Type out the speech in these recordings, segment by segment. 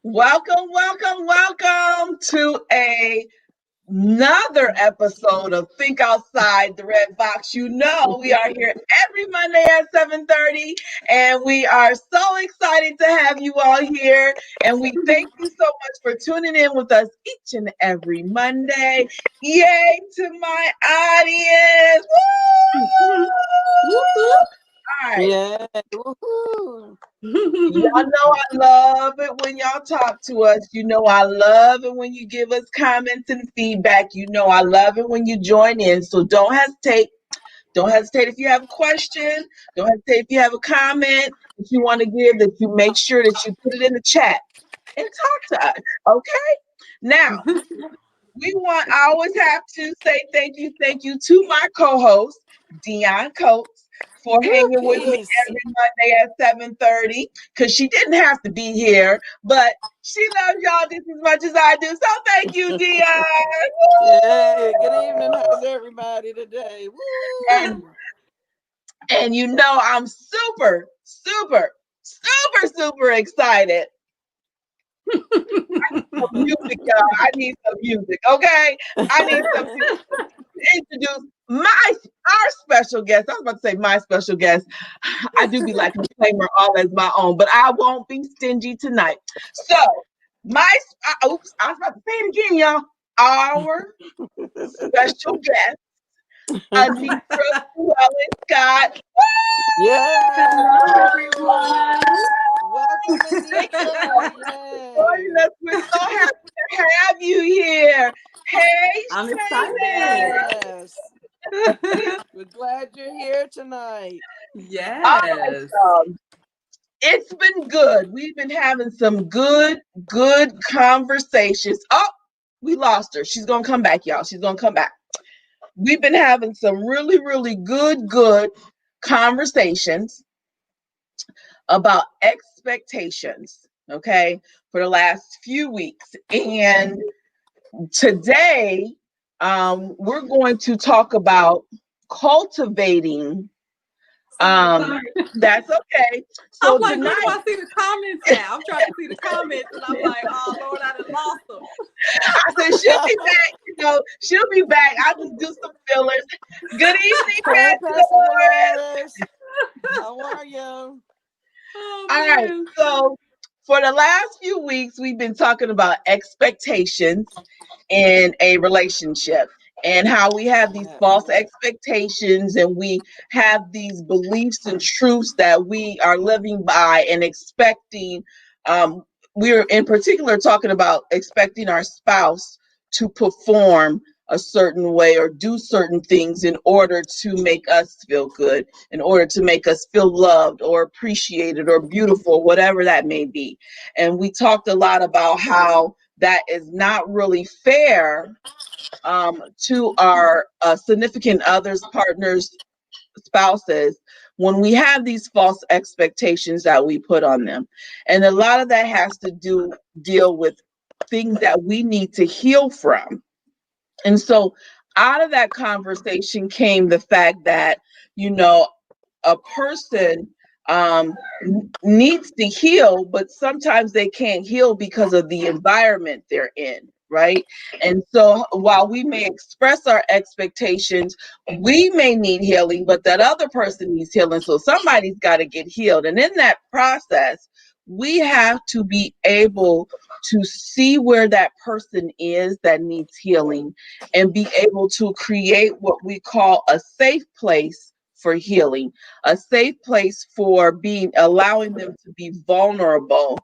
Welcome, welcome, welcome to another episode of Think Outside the Red Box. You know, we are here every Monday at 7:30, and we are so excited to have you all here. And we thank you so much for tuning in with us each and every Monday. Yay to my audience! Woo! All right. Yeah. Woohoo. Y'all know I love it when y'all talk to us. You know I love it when you give us comments and feedback. You know I love it when you join in. So don't hesitate. Don't hesitate if you have a question. Don't hesitate if you have a comment that you want to give, that you make sure that you put it in the chat and talk to us. Okay? Now, I always have to say thank you to my co-host, Dion Coates, for hanging with me Cookies. every Monday at 7:30, because she didn't have to be here, but she loves y'all just as much as I do. So thank you, Dion. Yay. Good evening. How's everybody today? And Woo. and you know I'm super, super, super, super excited. Some music, y'all. I need some music, okay? I need some music to introduce our special guest. I was about to say my special guest. I do be liking to claim her all as my own, but I won't be stingy tonight. So oops, I was about to say it again, y'all. Our special guest, Anitra Llewellyn Scott. Yeah. Hello, Hello, everyone. everyone. Welcome, Thank you Anitra. for Yay. joining us. We're so happy to have you here. Hey, I'm excited. Shannon. Yes. We're glad you're here tonight. All right, Yes. it's been good. We've been having some good conversations. Oh, we lost her. She's gonna come back, y'all. She's gonna come back. We've been having some really good conversations about expectations, okay, for the last few weeks. And today, we're going to talk about cultivating. Sorry. That's okay. I'm So like, where do tonight, I see the comments at? I'm trying to see the comments, and I'm like, oh Lord, I done lost them. I said she'll be back. She'll be back. I'll just do some fillers. Good evening, Hey, Pastor Pastor Dolores. Dolores. How are you? Oh All right. man. So for the last few weeks, we've been talking about expectations in a relationship, and how we have these Yeah. false expectations, and we have these beliefs and truths that we are living by and expecting. We're in particular talking about expecting our spouse to perform a certain way or do certain things in order to make us feel good, in order to make us feel loved or appreciated or beautiful, whatever that may be. And we talked a lot about how that is not really fair, to our significant others, partners, spouses, when we have these false expectations that we put on them. And a lot of that has to deal with things that we need to heal from. And so out of that conversation came the fact that, you know, a person needs to heal, but sometimes they can't heal because of the environment they're in, right? And so while we may express our expectations, we may need healing, but that other person needs healing. So somebody's got to get healed. And in that process, we have to be able to see where that person is that needs healing and be able to create what we call a safe place for healing, a safe place for allowing them to be vulnerable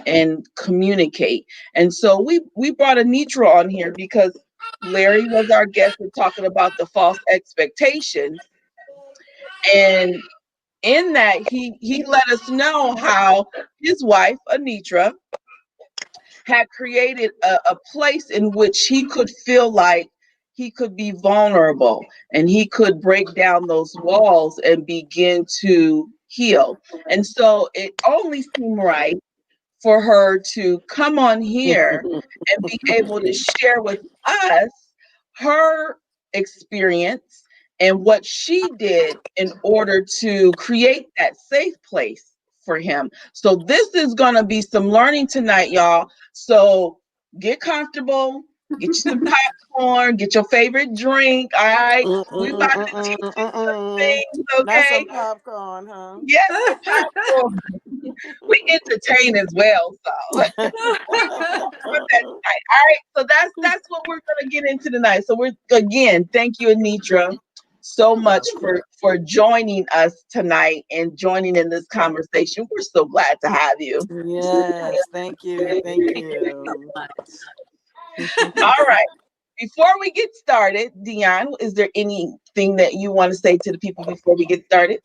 and communicate. And so we brought Anitra on here because Larry was our guest and talking about the false expectations. And in that, he let us know how his wife Anitra had created a place in which he could feel like he could be vulnerable and he could break down those walls and begin to heal. And so it only seemed right for her to come on here and be able to share with us her experience and what she did in order to create that safe place for him. So this is going to be some learning tonight, y'all. So get comfortable, get you some popcorn, get your favorite drink. All right. We about to teach you some things, Not okay? some popcorn, huh? Yes, some popcorn. We entertain as well. So for that tonight. All right, so that's what we're gonna get into tonight. So we're again, thank you, Anitra, so You're much welcome. for joining us tonight and joining in this conversation. We're so glad to have you. Yes, thank you. Thank Thank you so you. much. All right. Before we get started, Dion, is there anything that you want to say to the people before we get started?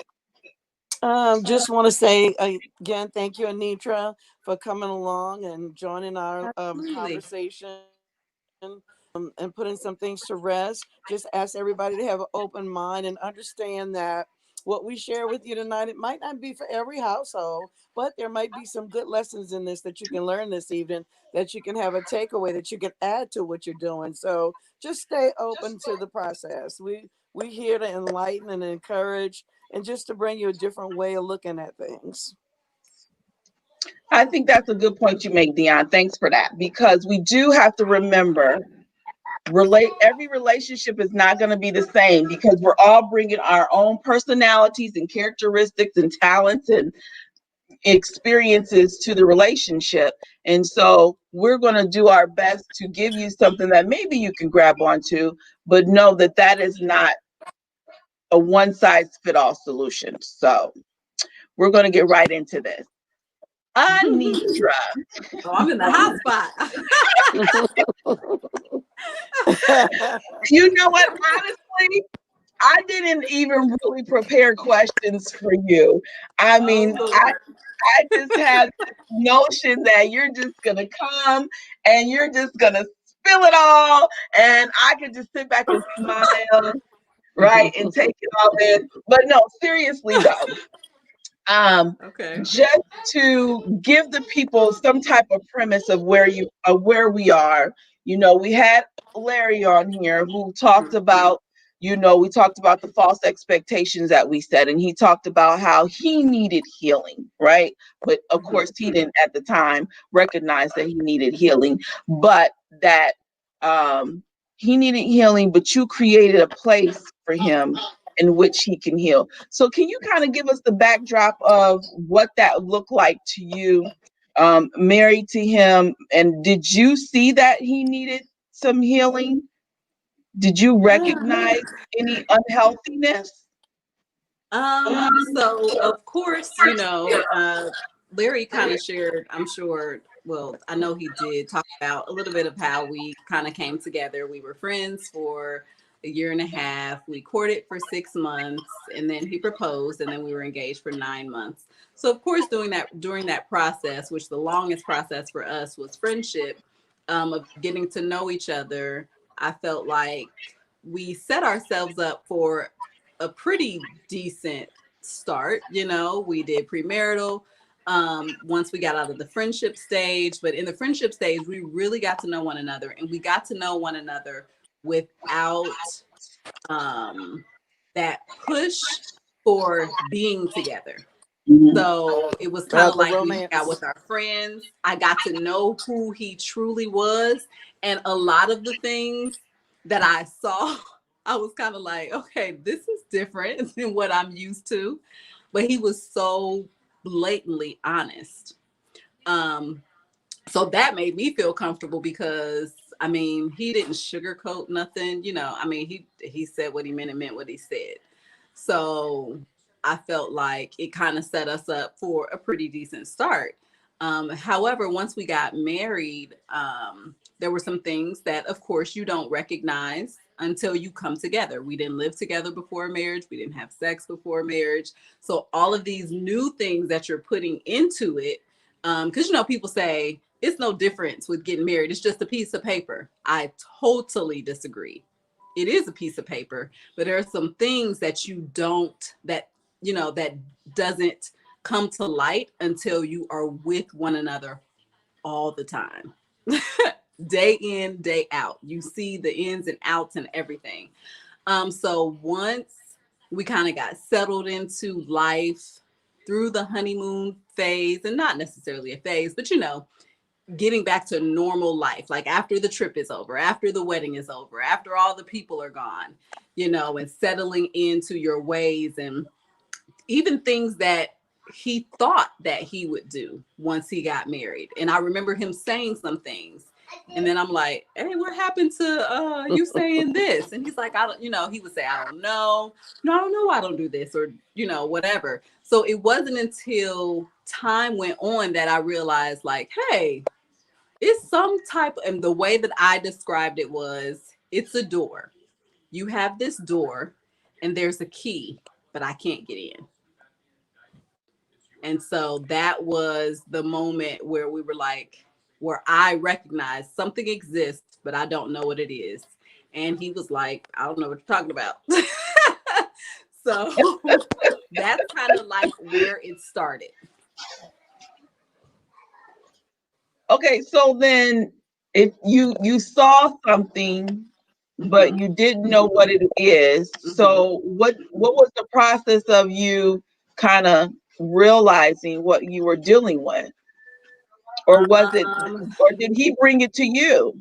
Just want to say again, thank you, Anitra, for coming along and joining our Absolutely. conversation. And putting some things to rest. Just ask everybody to have an open mind and understand that what we share with you tonight, it might not be for every household, but there might be some good lessons in this that you can learn this evening, that you can have a takeaway that you can add to what you're doing. So just stay open to the process. We here to enlighten and encourage and just to bring you a different way of looking at things. I think that's a good point you make, Dion. Thanks for that. Because we do have to remember every relationship is not going to be the same because we're all bringing our own personalities and characteristics and talents and experiences to the relationship. And so we're going to do our best to give you something that maybe you can grab onto, but know that that is not a one size fit all solution. So we're going to get right into this. Anitra, Oh, I'm in the hot spot. you know what? Honestly, I didn't even really prepare questions for you. I Oh mean, Lord. I just had this notion that you're just gonna come and you're just gonna spill it all, and I could just sit back and smile, right, and take it all in. But no, seriously though, um, Okay. just to give the people some type of premise of where we are. You know, we had Larry on here who talked about, we talked about the false expectations that we set, and he talked about how he needed healing, right? But of Mhm. course, he didn't at the time recognize that he needed healing, but that um, he needed healing, but you created a place for him in which he can heal. So can you kind of give us the backdrop of what that looked like to you, married to him? And did you see that he needed some healing? Did you recognize any unhealthiness? So of course, Larry kind of shared, I'm sure, well, I know he did talk about a little bit of how we kind of came together. We were friends for a year and a half. We courted for 6 months and then he proposed and then we were engaged for 9 months. So of course, during that process, which the longest process for us was friendship, of getting to know each other, I felt like we set ourselves up for a pretty decent start. We did premarital once we got out of the friendship stage. But in the friendship stage, we really got to know one another, and we got to know one another without um, that push for being together. Mhm. So it was kind of The like we hung out romance. with our friends. I got to know who he truly was. And a lot of the things that I saw, I was kind of like, okay, this is different than what I'm used to. But he was so blatantly honest. Um, so that made me feel comfortable because I mean, he didn't sugarcoat nothing, I mean, he said what he meant and meant what he said. So I felt like it kind of set us up for a pretty decent start. However, once we got married, there were some things that, of course, you don't recognize until you come together. We didn't live together before marriage. We didn't have sex before marriage. So all of these new things that you're putting into it, because people say it's no difference with getting married. It's just a piece of paper. I totally disagree. It is a piece of paper, but there are some things that you don't that doesn't come to light until you are with one another all the time. Day in, day out. You see the ins and outs and everything. So once we kind of got settled into life, through the honeymoon phase, and not necessarily a phase, but getting back to normal life, like after the trip is over, after the wedding is over, after all the people are gone, and settling into your ways, and even things that he thought that he would do once he got married. And I remember him saying some things. And then I'm like, hey, what happened to you saying this? And he's like, I don't, he would say, I don't know. No, I don't know why I don't do this, or, whatever. So it wasn't until time went on that I realized, like, hey, it's some type, and the way that I described it was, it's a door. You have this door and there's a key, but I can't get in. And so that was the moment where we were like, where I recognized something exists, but I don't know what it is. And he was like, I don't know what you're talking about. So that's kind of like where it started. Okay, so then if you saw something, but you didn't know what it is, so what was the process of you kind of realizing what you were dealing with? Or was it, or did he bring it to you?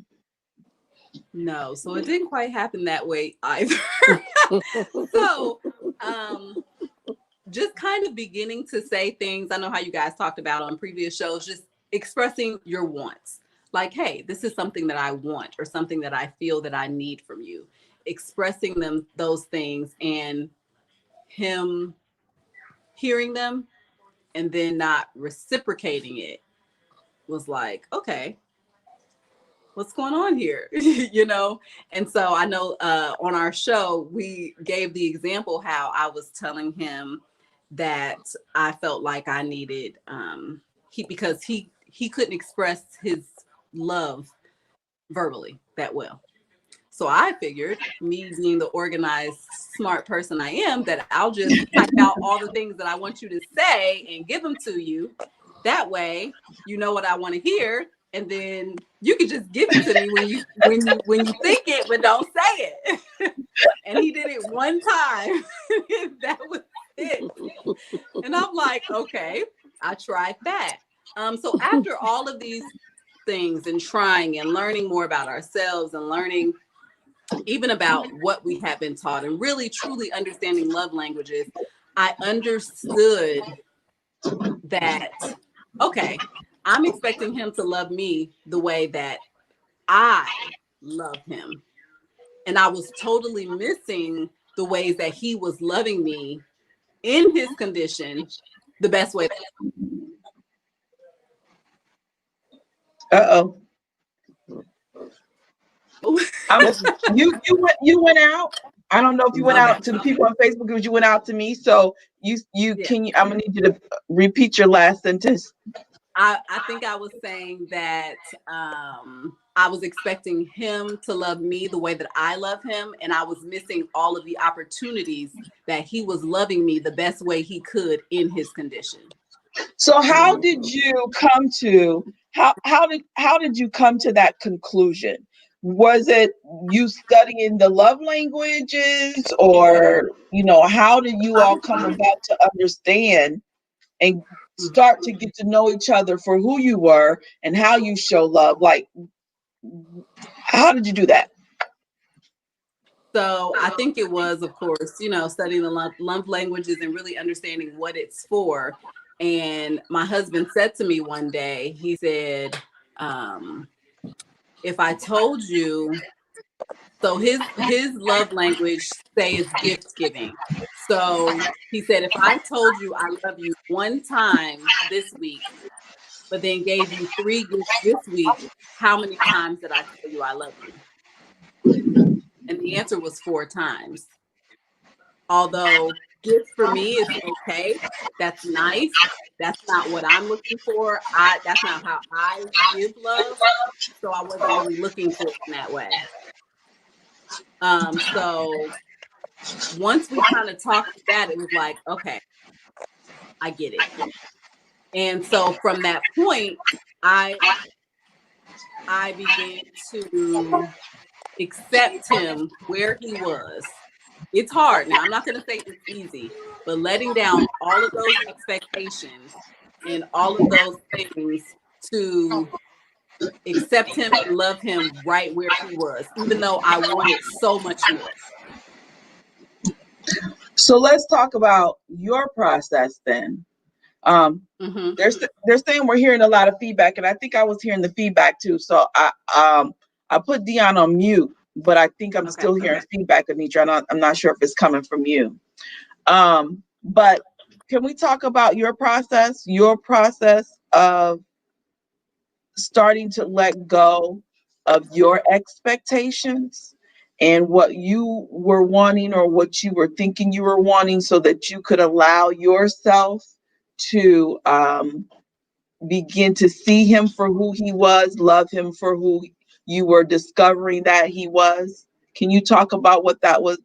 No, so it didn't quite happen that way either. So just kind of beginning to say things. I know how you guys talked about on previous shows, just expressing your wants. Like, hey, this is something that I want, or something that I feel that I need from you. Expressing those things, and him hearing them and then not reciprocating it was like, okay, what's going on here? And so I know on our show we gave the example how I was telling him that I felt like I needed because he couldn't express his love verbally that well. So I figured, me being the organized, smart person I am, that I'll just type out all the things that I want you to say and give them to you. That way, you know what I want to hear, and then you can just give it to me when you think it, but don't say it. And he did it one time. That was it. And I'm like, okay, I tried that. So after all of these things, and trying and learning more about ourselves, and learning even about what we have been taught, and really truly understanding love languages, I understood that, okay, I'm expecting him to love me the way that I love him. And I was totally missing the ways that he was loving me in his condition the best way. Uh-oh. You went out. I don't know if you went out to the people on Facebook, because you went out to me. So I'm gonna need you to repeat your last sentence. I think I was saying that I was expecting him to love me the way that I love him, and I was missing all of the opportunities that he was loving me the best way he could in his condition. So how did you come to how did you come to that conclusion? Was it you studying the love languages, or how did you all come about to understand and start to get to know each other for who you were and how you show love? Like, how did you do that? So I think it was, of course, studying the love languages and really understanding what it's for. And my husband said to me one day, he said, if I told you, so his love language, say, is gift giving. So he said, if I told you I love you one time this week, but then gave you 3 gifts this week, how many times did I tell you I love you? And the answer was 4 times. Although gifts for me is okay, that's nice. That's not what I'm looking for. That's not how I give love. So I wasn't really looking for it in that way. So once we kind of talked that, it was like, okay, I get it. And so from that point, I began to accept him where he was, It's hard. Now, I'm not going to say it's easy, but letting down all of those expectations and all of those things to accept him and love him right where he was, even though I wanted so much more. So let's talk about your process then. Mm-hmm. They're saying we're hearing a lot of feedback, and I think I was hearing the feedback too. So I put Dion on mute, but I think I'm still hearing feedback, Anitra. I'm not sure if it's coming from you. But can we talk about your process of starting to let go of your expectations and what you were wanting or what you were thinking you were wanting, so that you could allow yourself to begin to see him for who he was, love him for who you were discovering that he was? Can you talk about what that was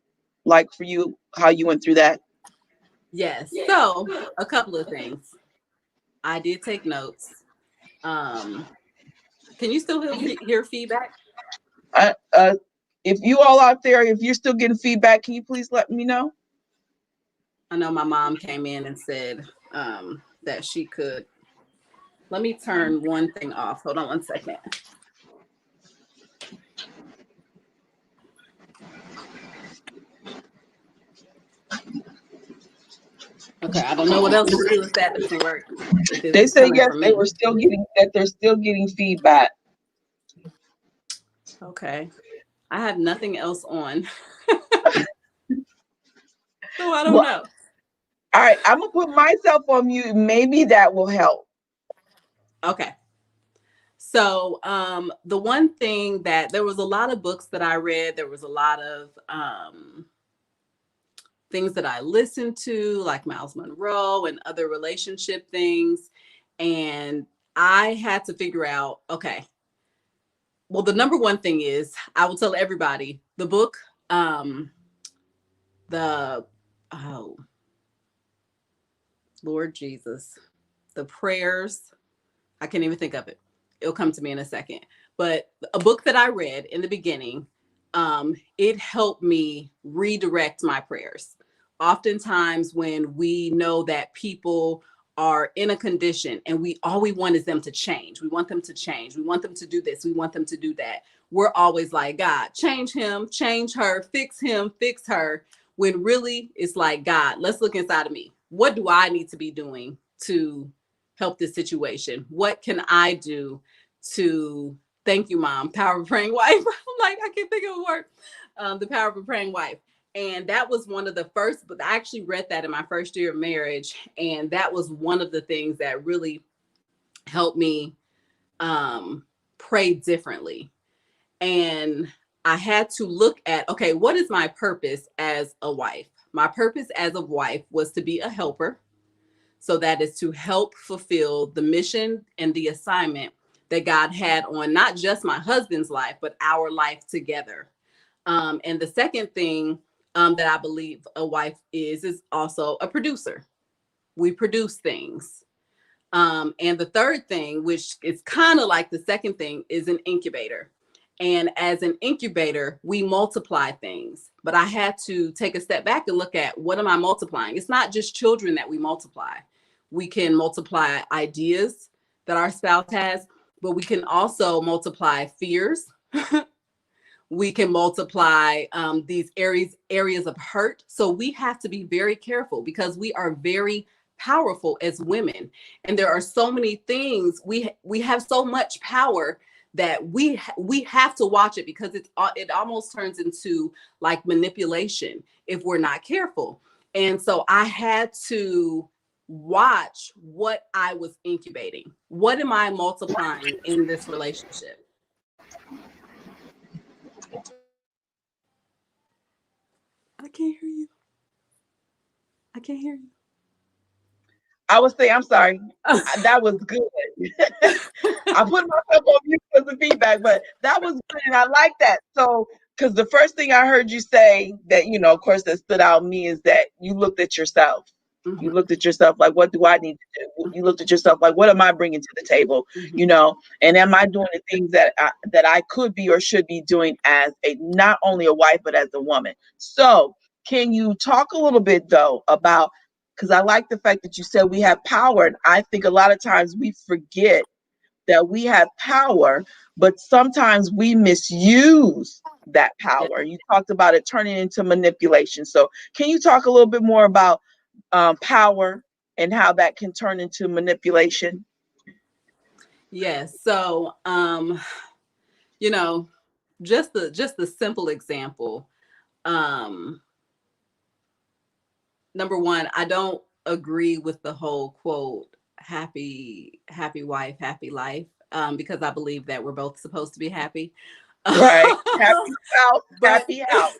like for you, how you went through that? Yes. So a couple of things. I did take notes. Can you still hear feedback? If you all out there, if you're still getting feedback, can you please let me know? I know my mom came in and said that she could. Let me turn one thing off. Hold on one second. Okay, I don't know what else to do if that doesn't work. They say yes, they're still getting feedback. Okay. I have nothing else on. So I don't know. All right, I'm gonna put myself on mute. Maybe that will help. Okay. So the one thing that there was a lot of books that I read, there was a lot of things that I listened to, like Miles Monroe and other relationship things. And I had to figure out, okay, well, the number one thing is I will tell everybody the book, Lord Jesus, the prayers. I can't even think of it. It'll come to me in a second. But a book that I read in the beginning, it helped me redirect my prayers. Oftentimes when we know that people are in a condition and all we want is them to change. We want them to change. We want them to do this. We want them to do that. We're always like, God, change him, change her, fix him, fix her. When really it's like, God, let's look inside of me. What do I need to be doing to help this situation? What can I do to, thank you, Mom, Power of a Praying Wife. I'm like, I can't think of a word. The Power of a Praying Wife. And that was one of the first, but I actually read that in my first year of marriage. And that was one of the things that really helped me pray differently. And I had to look at, okay, what is my purpose as a wife? My purpose as a wife was to be a helper. So that is to help fulfill the mission and the assignment that God had on not just my husband's life, but our life together. And the second thing that I believe a wife is also a producer. We produce things. And the third thing, which is kind of like the second thing, is an incubator. And as an incubator, we multiply things. But I had to take a step back and look at, what am I multiplying? It's not just children that we multiply. We can multiply ideas that our spouse has, but we can also multiply fears. We can multiply these areas of hurt. So we have to be very careful, because we are very powerful as women. And there are so many things, we have so much power that we have to watch it, because it almost turns into like manipulation if we're not careful. And so I had to watch what I was incubating. What am I multiplying in this relationship? I can't hear you. I can't hear you. I would say, I'm sorry. That was good. I put myself on mute because of feedback, but that was good. And I like that. So, because the first thing I heard you say that, of course, that stood out to me is that you looked at yourself. Mm-hmm. You looked at yourself like, what do I need to do? You looked at yourself like, what am I bringing to the table? Mm-hmm. And am I doing the things that I could be or should be doing as not only a wife, but as a woman? So Can you talk a little bit though about, because I like the fact that you said we have power, and I think a lot of times we forget that we have power, but sometimes we misuse that Yeah. power. You talked about it turning into manipulation. So can you talk a little bit more about power and how that can turn into manipulation? Yes. So, you know, just a simple example. Um, Number one, I don't agree with the whole quote, happy wife, happy life, because I believe that we're both supposed to be happy. Right. Happy spouse, but happy house.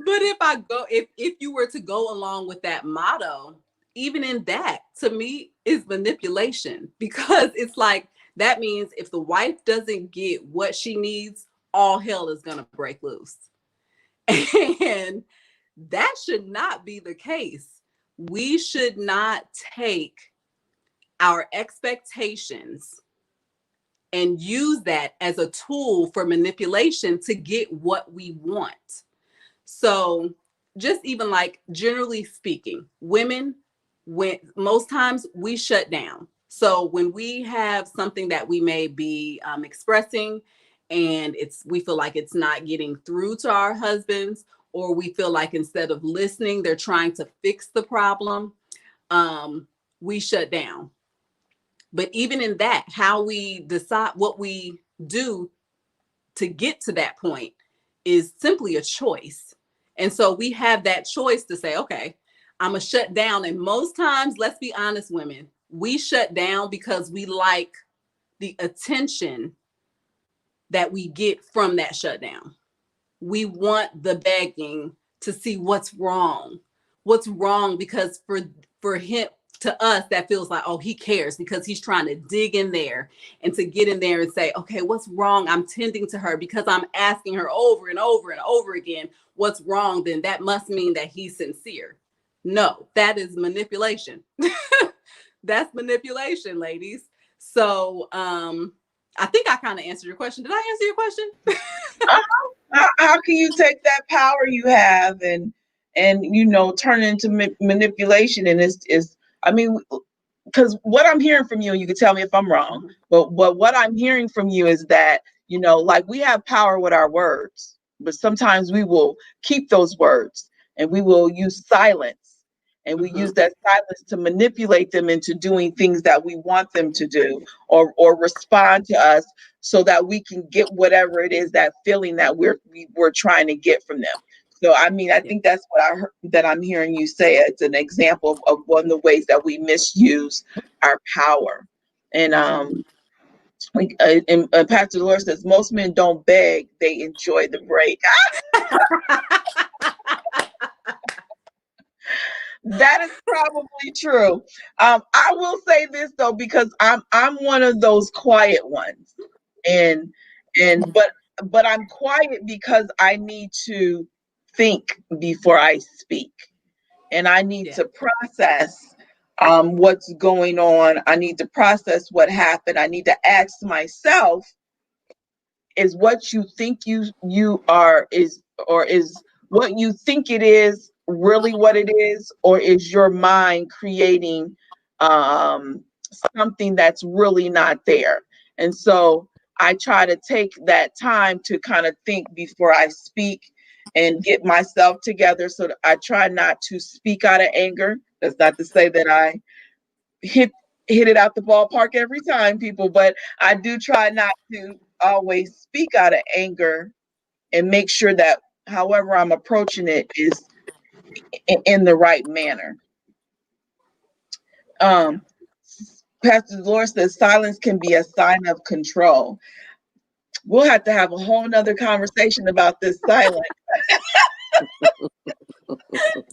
but if you were to go along with that motto, even in that, to me, is manipulation, because it's like that means if the wife doesn't get what she needs, all hell is gonna break loose. And that should not be the case. We should not take our expectations and use that as a tool for manipulation to get what we want. So, just even like generally speaking, women, when most times we shut down. So when we have something that we may be expressing, and we feel like it's not getting through to our husbands, or we feel like instead of listening, they're trying to fix the problem, we shut down. But even in that, how we decide what we do to get to that point is simply a choice. And so we have that choice to say, okay, I'm going to shut down. And most times, let's be honest, women, we shut down because we like the attention that we get from that shutdown. We want the begging to see what's wrong. What's wrong, because for him, to us, that feels like, oh, he cares, because he's trying to dig in there and to get in there and say, okay, what's wrong? I'm tending to her because I'm asking her over and over and over again what's wrong. Then that must mean that he's sincere. No, that is manipulation. That's manipulation, ladies. So I think I kind of answered your question. Did I answer your question? How can you take that power you have and turn it into manipulation? And is I mean, because what I'm hearing from you, and you can tell me if I'm wrong, but what I'm hearing from you is that, like, we have power with our words, but sometimes we will keep those words and we will use silence, and we use Mm-hmm. that silence to manipulate them into doing things that we want them to do, or respond to us so that we can get whatever it is, that feeling that we're trying to get from them. So I mean, I Yeah. think that's what I heard, that I'm hearing you say. It's an example of one of the ways that we misuse our power. And Pastor Dolores says most men don't beg; they enjoy the break. That is probably true. I will say this though, because I'm one of those quiet ones, and and but I'm quiet because I need to think before I speak, and I need Yeah. to process what's going on. I need to process what happened. I need to ask myself, is what you think you are, is what you think it is really what it is, or is your mind creating um something that's really not there? And so I try to take that time to kind of think before I speak and get myself together, so that I try not to speak out of anger. That's not to say that I hit hit it out the ballpark every time, people, but I do try not to always speak out of anger, and make sure that however I'm approaching it is in the right manner. Um, Pastor Dolores says silence can be a sign of control. We'll have to have a whole nother conversation about this silence.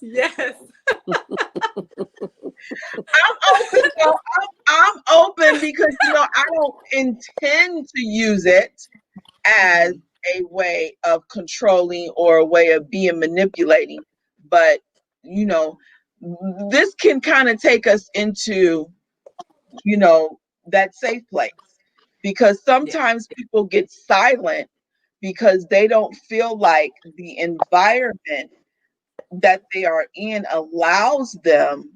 Yes. I'm open though. I'm open because I don't intend to use it as a way of controlling or a way of being manipulating. But, you know, this can kind of take us into, you know, that safe place, because Yeah. sometimes people get silent because they don't feel like the environment that they are in allows them,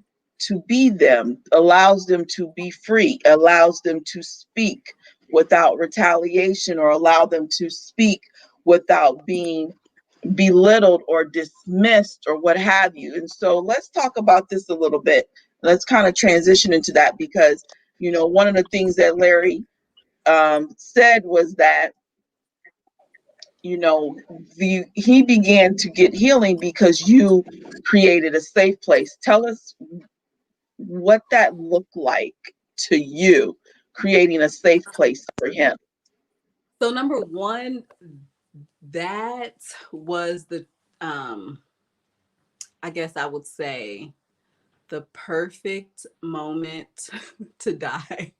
allows them to be free, allows them to speak without retaliation, or allow them to speak without being belittled or dismissed or what have you. And so let's talk about this a little bit. Let's kind of transition into that, because one of the things that Larry said was that he began to get healing because you created a safe place. Tell us what that looked like to you, creating a safe place for him. So number one, that was the I guess I would say the perfect moment to die.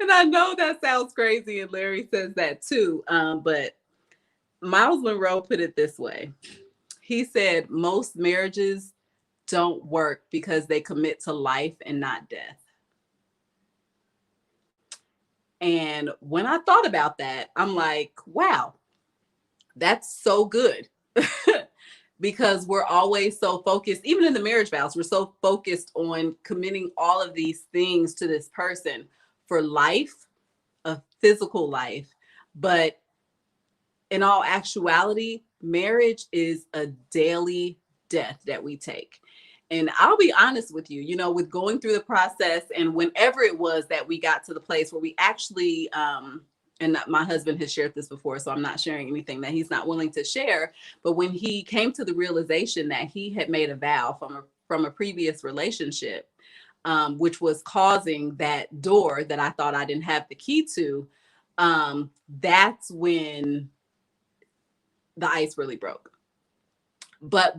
And I know that sounds crazy, and Larry says that too. But Miles Monroe put it this way. He said, most marriages don't work because they commit to life and not death. And when I thought about that, I'm like, wow, that's so good. Because we're always so focused, even in the marriage vows, we're so focused on committing all of these things to this person for life, a physical life. But in all actuality, marriage is a daily death that we take. And I'll be honest with you, with going through the process, and whenever it was that we got to the place where we actually, and my husband has shared this before, so I'm not sharing anything that he's not willing to share. But when he came to the realization that he had made a vow from a previous relationship, which was causing that door that I thought I didn't have the key to, that's when the ice really broke. But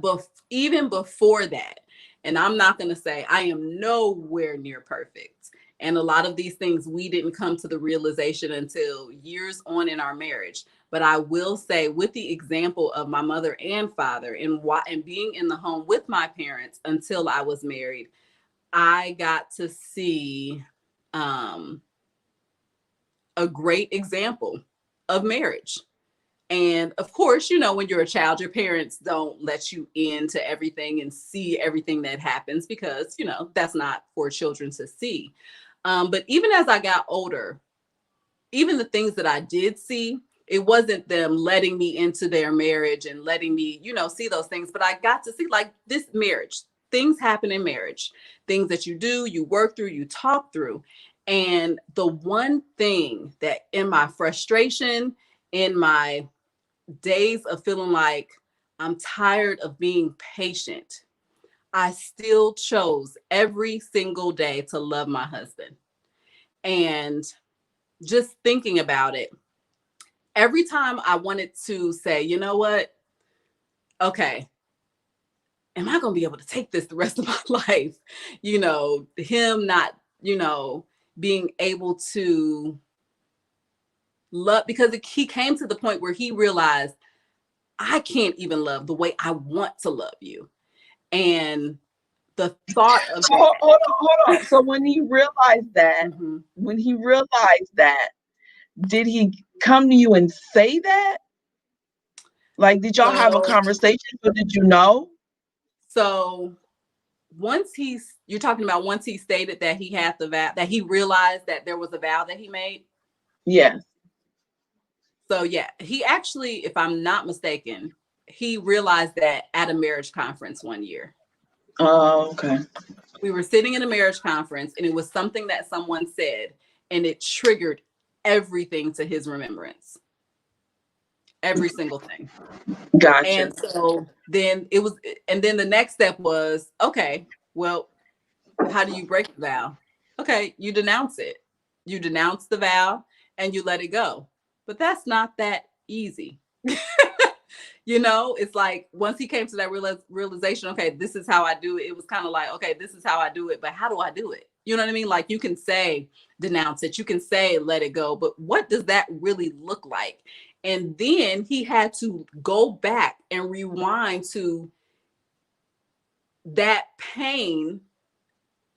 even before that, and I'm not going to say I am nowhere near perfect. And a lot of these things, we didn't come to the realization until years on in our marriage. But I will say, with the example of my mother and father, and being in the home with my parents until I was married, I got to see a great example of marriage. And of course, when you're a child, your parents don't let you into everything and see everything that happens, because, that's not for children to see. But even as I got older, even the things that I did see, it wasn't them letting me into their marriage and letting me, see those things. But I got to see, like, this marriage, things happen in marriage, things that you do, you work through, you talk through. And the one thing that in my frustration, in my days of feeling like I'm tired of being patient, I still chose every single day to love my husband. And just thinking about it, every time I wanted to say, you know what? Okay, am I going to be able to take this the rest of my life? Him not, being able to love, because he came to the point where he realized, I can't even love the way I want to love you. And the thought of So hold on. So when he realized that, did he come to you and say that? Like, did y'all have a conversation, or did you know? So you're talking about once he stated that he had the vow, that he realized that there was a vow that he made? Yes. So yeah, he actually, if I'm not mistaken, he realized that at a marriage conference one year. Oh, okay. We were sitting in a marriage conference, and it was something that someone said, and it triggered everything to his remembrance. Every single thing. Gotcha. And so then the next step was, okay, well, how do you break the vow? Okay, you denounce it. You denounce the vow and you let it go. But that's not that easy. It's like once he came to that realization, okay, this is how I do it. It was kind of like, okay, this is how I do it, but how do I do it? You know what I mean? Like, you can say denounce it, you can say let it go, but what does that really look like? And then he had to go back and rewind to that pain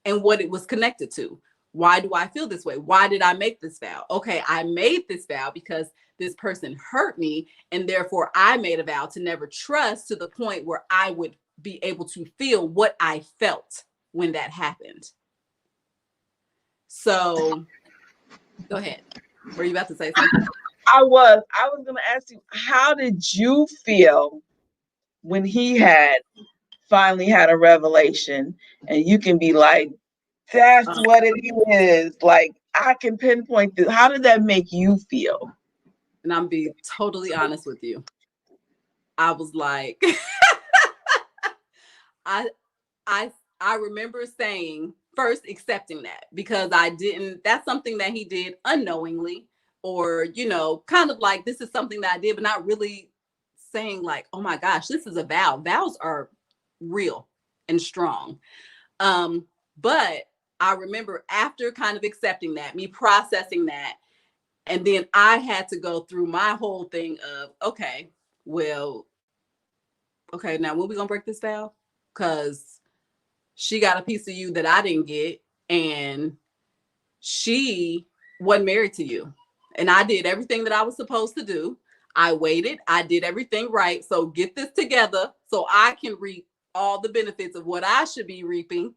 and what it was connected to. Why do I feel this way? Why did I make this vow? Okay, I made this vow because this person hurt me, and therefore I made a vow to never trust to the point where I would be able to feel what I felt when that happened. So go ahead. Were you about to say something? I was going to ask you, how did you feel when he had finally had a revelation and you can be like, that's what it is. Like, I can pinpoint this. How did that make you feel? And I'm being totally honest with you. I was like, I remember saying first accepting that, because that's something that he did unknowingly, or, kind of like, this is something that I did, but not really saying like, oh my gosh, this is a vow. Vows are real and strong. But I remember after kind of accepting that, me processing that, and then I had to go through my whole thing of, okay, now when we gonna break this vow? Because she got a piece of you that I didn't get, and she wasn't married to you. And I did everything that I was supposed to do. I waited. I did everything right. So get this together so I can reap all the benefits of what I should be reaping.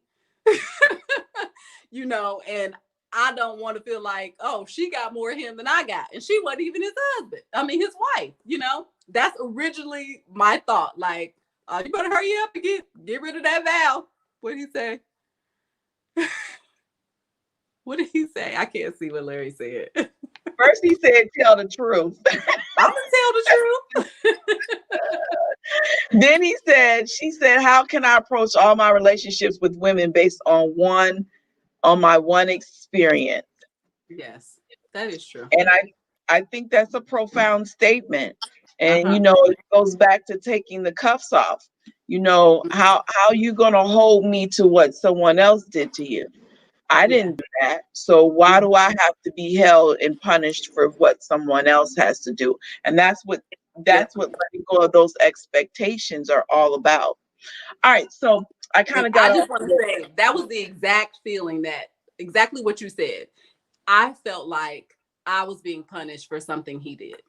And I don't want to feel like, oh, she got more of him than I got. And she wasn't even his husband. I mean, his wife, That's originally my thought. Like, you better hurry up and get rid of that vow. What did he say? What did he say? I can't see what Larry said. First he said, tell the truth. I'm going to tell the truth. Then she said, how can I approach all my relationships with women based on my one experience? Yes, that is true. And I think that's a profound statement. And, it goes back to taking the cuffs off. How you going to hold me to what someone else did to you? I didn't do that. So why do I have to be held and punished for what someone else has to do? And that's what letting go of those expectations are all about. All right. So I kind of got. I just want to say that was the exact feeling, exactly what you said. I felt like I was being punished for something he did.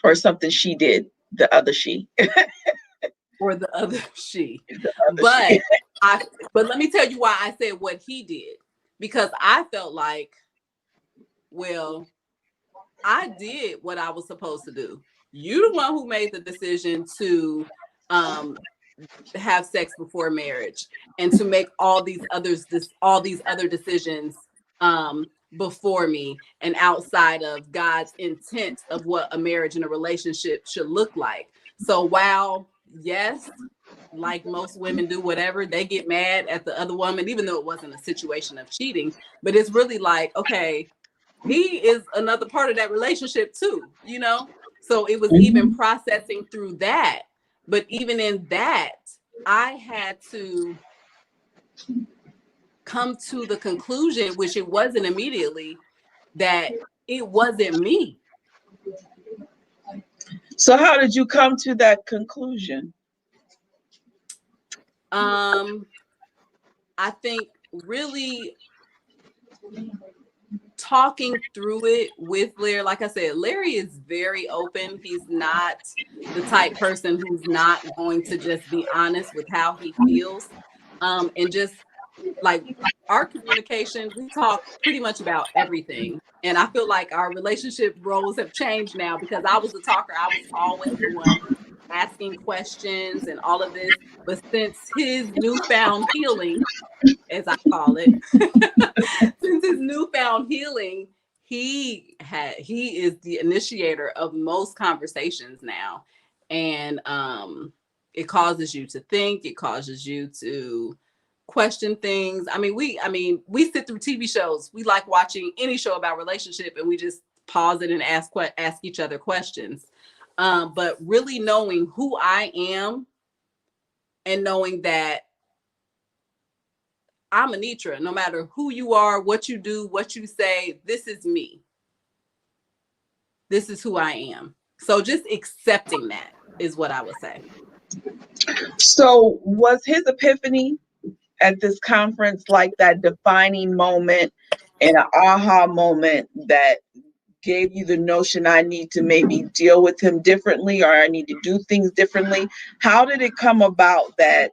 Or something she did, the other she. Or the other she. But let me tell you why I said what he did. Because I felt like, well, I did what I was supposed to do. You the one who made the decision to have sex before marriage and to make all these other decisions before me and outside of God's intent of what a marriage and a relationship should look like. So while, yes, like most women do, whatever, they get mad at the other woman, even though it wasn't a situation of cheating, but it's really like, okay, he is another part of that relationship too, So it was even processing through that. But even in that, I had to come to the conclusion, which it wasn't immediately, that it wasn't me. So how did you come to that conclusion? I think really talking through it with Larry. Like I said, Larry is very open. He's not the type person who's not going to just be honest with how he feels. And just like our communication, we talk pretty much about everything. And I feel like our relationship roles have changed now, because I was the talker. I was always the one asking questions and all of this. But since his newfound healing, as I call it, since his newfound healing, he is the initiator of most conversations now. And it causes you to think, it causes you to question things. I mean, we sit through TV shows. We like watching any show about relationship, and we just pause it and ask each other questions. But really knowing who I am and knowing that I'm Anitra, no matter who you are, what you do, what you say, this is me. This is who I am. So just accepting that is what I would say. So was his epiphany at this conference like that defining moment and an aha moment that gave you the notion I need to maybe deal with him differently or I need to do things differently? How did it come about that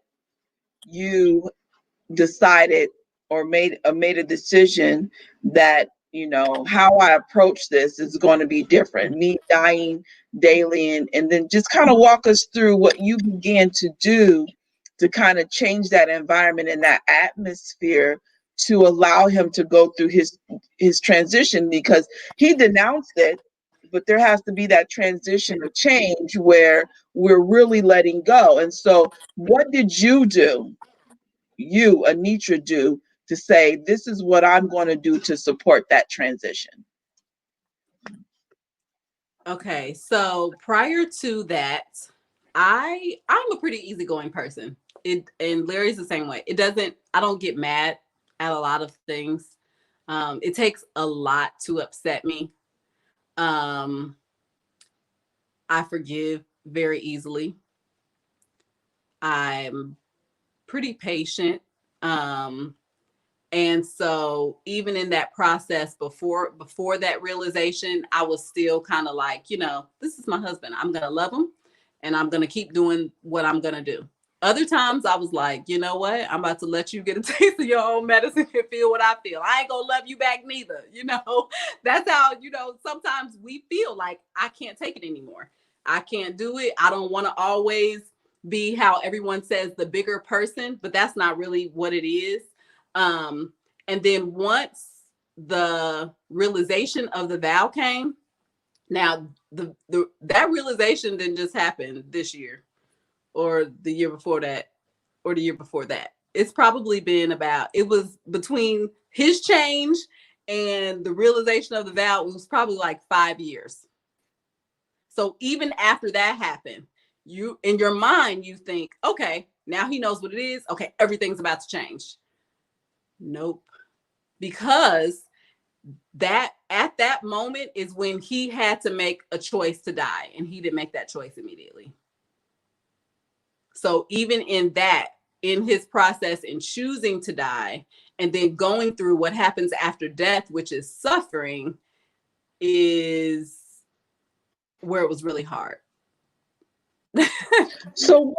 you decided or made a decision that, you know, how I approach this is going to be different, me dying daily? And then just kind of walk us through what you began to do to kind of change that environment and that atmosphere to allow him to go through his transition, because he denounced it, but there has to be that transition of change where we're really letting go. And so what did you, Anitra, do to say, this is what I'm going to do to support that transition? Okay, so prior to that, I'm a pretty easygoing person. And Larry's the same way. I don't get mad at a lot of things. It takes a lot to upset me. Um, I forgive very easily. I'm pretty patient. Um, And so even in that process before that realization, I was still kind of like, this is my husband. I'm going to love him and I'm going to keep doing what I'm going to do. Other times I was like, you know what? I'm about to let you get a taste of your own medicine and feel what I feel. I ain't going to love you back neither. That's how, sometimes we feel like I can't take it anymore. I can't do it. I don't want to always be how everyone says the bigger person, but that's not really what it is. And then once the realization of the vow came, now that realization didn't just happen this year or the year before that or the year before that. It's probably been it was between his change and the realization of the vow, it was probably like 5 years. So even after that happened, you in your mind, you think, okay, now he knows what it is. Okay, everything's about to change. Nope. Because that at that moment is when he had to make a choice to die, and he didn't make that choice immediately. So even in his process in choosing to die and then going through what happens after death, which is suffering, is where it was really hard. So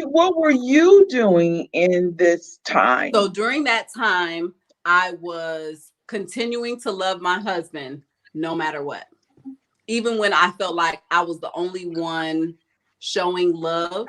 what were you doing in this time? So during that time, I was continuing to love my husband no matter what. Even when I felt like I was the only one showing love,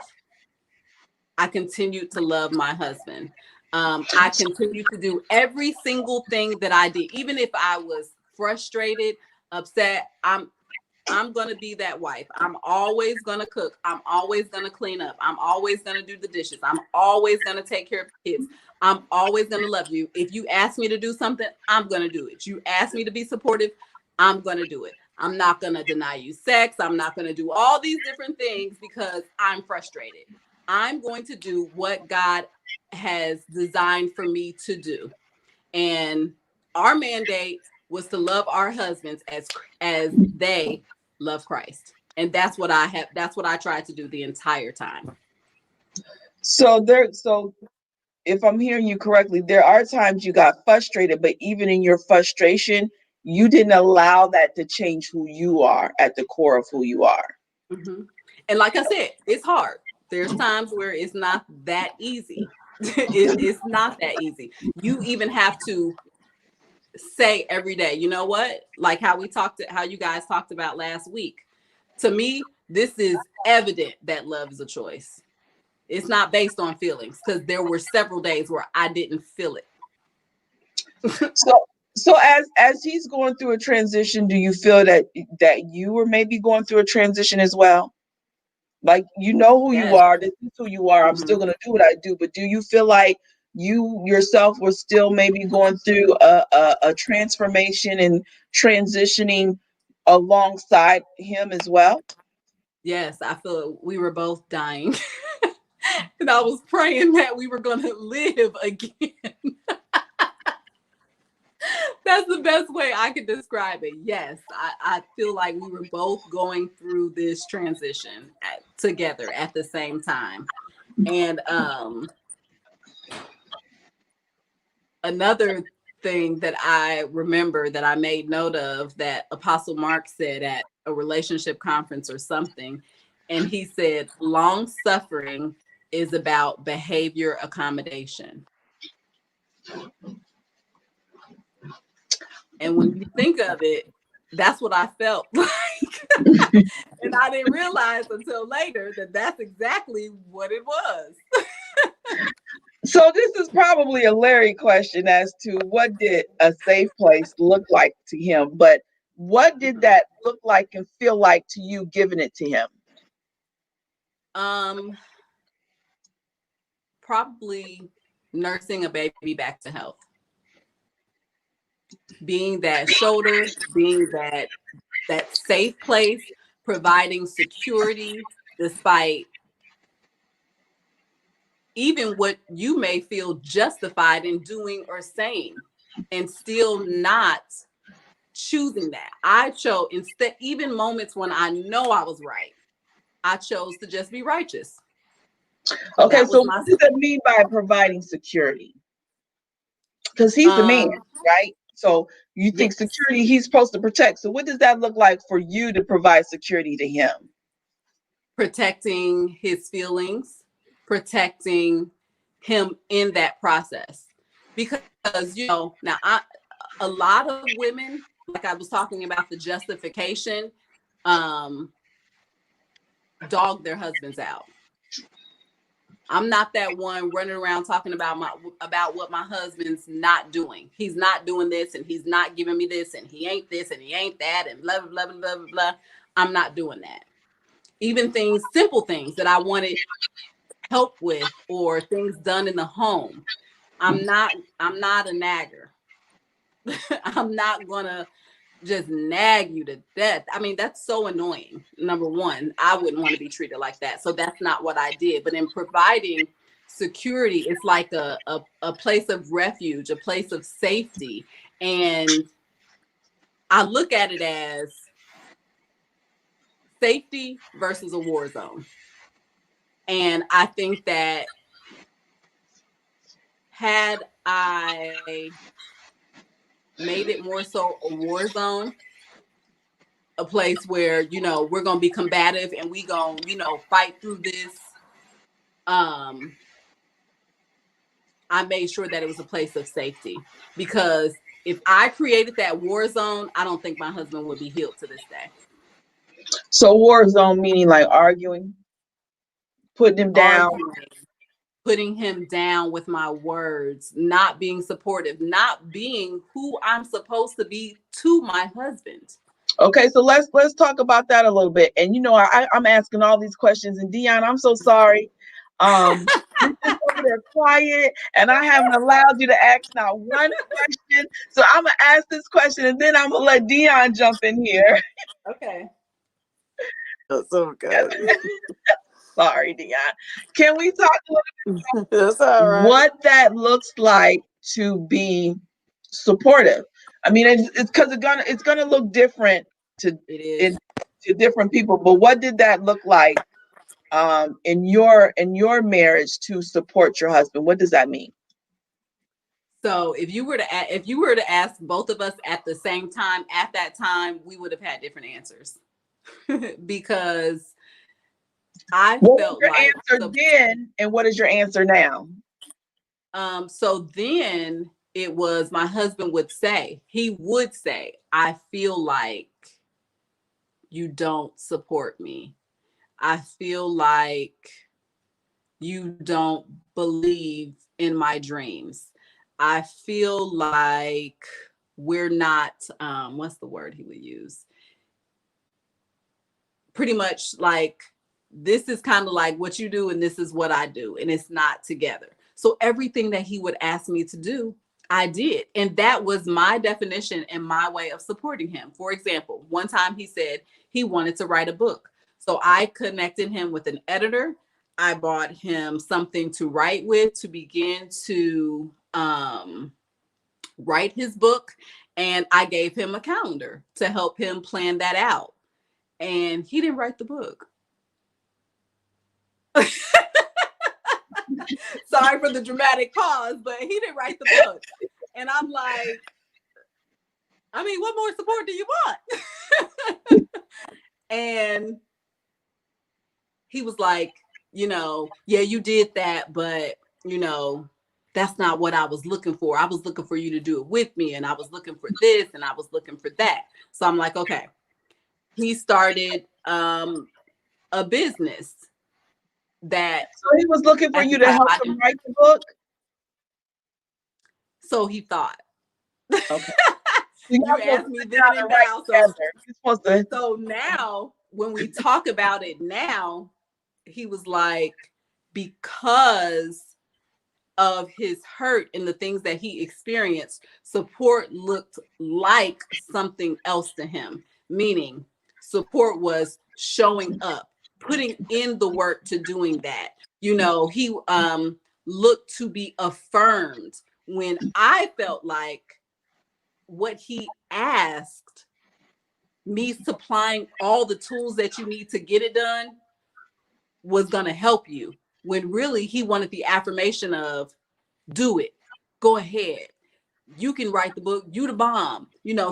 I continued to love my husband. I continued to do every single thing that I did, even if I was frustrated, upset. I'm gonna be that wife. I'm always gonna cook. I'm always gonna clean up. I'm always gonna do the dishes. I'm always gonna take care of the kids. I'm always gonna love you. If you ask me to do something, I'm gonna do it. You ask me to be supportive, I'm gonna do it. I'm not gonna deny you sex. I'm not gonna do all these different things because I'm frustrated. I'm going to do what God has designed for me to do. And our mandate was to love our husbands as they love Christ. And that's what I tried to do the entire time. So if I'm hearing you correctly, there are times you got frustrated, but even in your frustration, you didn't allow that to change who you are at the core of who you are. Mm-hmm. And like I said, it's hard. There's times where it's not that easy. It's not that easy. You even have to say every day, you know what? Like how you guys talked about last week. To me, this is evident that love is a choice. It's not based on feelings, because there were several days where I didn't feel it. So as he's going through a transition, do you feel that you were maybe going through a transition as well? Like, you know who you Yes. are, this is who you are. I'm Mm-hmm. still gonna do what I do, but do you feel like you yourself were still maybe going through a transformation and transitioning alongside him as well? Yes, I feel we were both dying. And I was praying that we were going to live again. That's the best way I could describe it. Yes, I feel like we were both going through this transition together at the same time. And another thing that I remember that I made note of that Apostle Mark said at a relationship conference or something. And he said, long suffering is about behavior accommodation. And when you think of it, that's what I felt like. And I didn't realize until later that that's exactly what it was. So this is probably a Larry question as to what did a safe place look like to him, but what did that look like and feel like to you giving it to him? Probably nursing a baby back to health. Being that shoulder, being that safe place, providing security despite even what you may feel justified in doing or saying, and still not choosing that. I chose instead, even moments when I know I was right, I chose to just be righteous. Okay, so what does that mean by providing security? Because he's the man, right? So you think security he's supposed to protect. So what does that look like for you to provide security to him? Protecting his feelings, protecting him in that process. Because, now a lot of women, like I was talking about the justification, dog their husbands out. I'm not that one running around talking about what my husband's not doing. He's not doing this, and he's not giving me this, and he ain't this, and he ain't that, and blah, blah, blah, blah, blah, blah. I'm not doing that. Even simple things that I wanted help with or things done in the home. I'm not a nagger. I'm not gonna just nag you to death. I mean, that's so annoying. Number one, I wouldn't want to be treated like that. So that's not what I did. But in providing security, it's like a place of refuge, a place of safety. And I look at it as safety versus a war zone. And I think that had I made it more so a war zone, a place where, we're going to be combative and we going to, fight through this. I made sure that it was a place of safety, because if I created that war zone, I don't think my husband would be healed to this day. So war zone meaning like arguing, putting him down. Putting him down with my words, not being supportive, not being who I'm supposed to be to my husband. Okay, so let's talk about that a little bit. And I'm asking all these questions, and Dion, I'm so sorry. You're just over there quiet, and I haven't allowed you to ask not one question. So I'm gonna ask this question, and then I'm gonna let Dion jump in here. Okay. That's so good. Sorry, Dion. Can we talk a little bit about That's all right. What that looks like to be supportive? I mean, it's because it's gonna look different to different people. But what did that look like in your marriage to support your husband? What does that mean? So if you were to ask both of us at the same time at that time, we would have had different answers. Because I felt like answer then, and what is your answer now? So then it was my husband would say, I feel like you don't support me. I feel like you don't believe in my dreams. I feel like we're not, what's the word he would use? Pretty much like, this is kind of like what you do and this is what I do, and it's not together. So everything that he would ask me to do, I did. And that was my definition and my way of supporting him. For example, one time he said he wanted to write a book. So I connected him with an editor. I bought him something to write with to begin to write his book. And I gave him a calendar to help him plan that out. And he didn't write the book. Sorry for the dramatic pause, but he didn't write the book. And I'm like, I mean, what more support do you want? And he was like, yeah, you did that, but that's not what I was looking for. I was looking for you to do it with me, and I was looking for this, and I was looking for that. So I'm like, okay. He started a business that So he was looking for at the you to time help I him didn't. write the book. So he thought. Okay. So You y'all supposed asked to me sit then down and and write now. So together. You're supposed to. so now when we talk about it now, he was like, because of his hurt and the things that he experienced, support looked like something else to him. Meaning, support was showing up, putting in the work to doing that. He looked to be affirmed when I felt like what he asked, me supplying all the tools that you need to get it done, was going to help you. When really he wanted the affirmation of, do it, go ahead, you can write the book, you the bomb.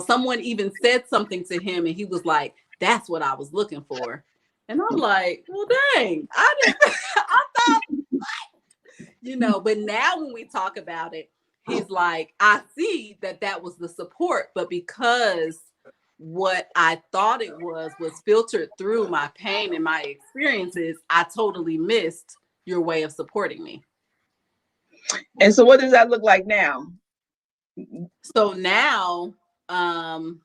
Someone even said something to him and he was like, that's what I was looking for. And I'm like, well, dang, I didn't, I thought, but now when we talk about it, he's like, I see that that was the support, but because what I thought it was filtered through my pain and my experiences, I totally missed your way of supporting me. And so, what does that look like now? So now, I'm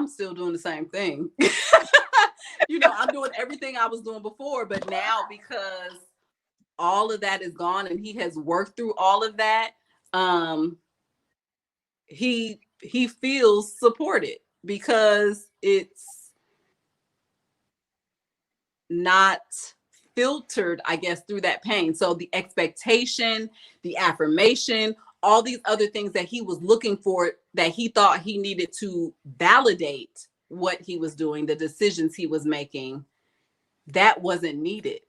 still doing the same thing. I'm doing everything I was doing before, but now because all of that is gone and he has worked through all of that, he feels supported because it's not filtered, I guess, through that pain. So the expectation, the affirmation, all these other things that he was looking for, that he thought he needed to validate what he was doing, the decisions he was making, that wasn't needed